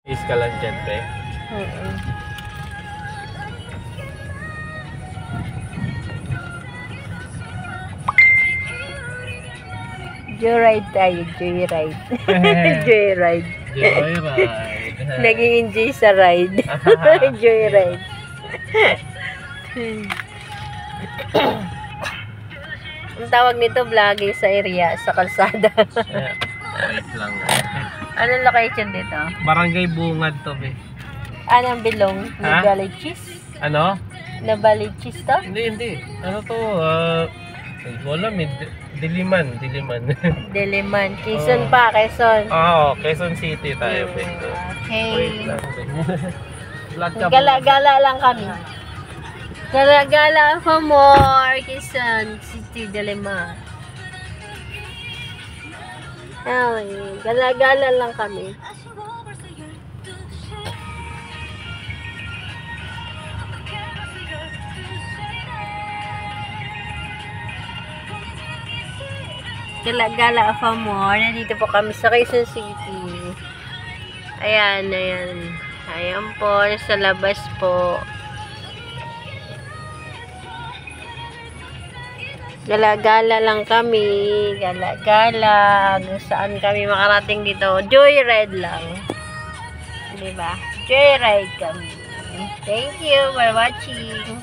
Is ka lang dyan, pre. Joyride tayo, joyride. Joyride. Joyride. Nag-i-enjoy sa ride. Joyride. Ang tawag nito, vlogging sa area, sa kalsada. Wait lang. Anong location dito? Barangay Bungad to, be. Anong bilong? Ha? Nabalichis? Ano? Nabalichis to? Hindi. Ano to? Wala, Diliman. Diliman. Quezon pa, Quezon. Oo, Quezon City tayo, be. Okay. Wait lang, be. Vlog ka Gala-gala lang kami. Gala-gala for more. Quezon City, Diliman. Ay, gala-gala lang kami. Gala-gala for more. Nandito po kami sa Quezon City. Ayan. Ayan po, sa labas po. Gala-gala lang kami. Gala-gala. Saan kami makarating dito? Joyride lang. Diba? Joyride kami. Thank you for watching.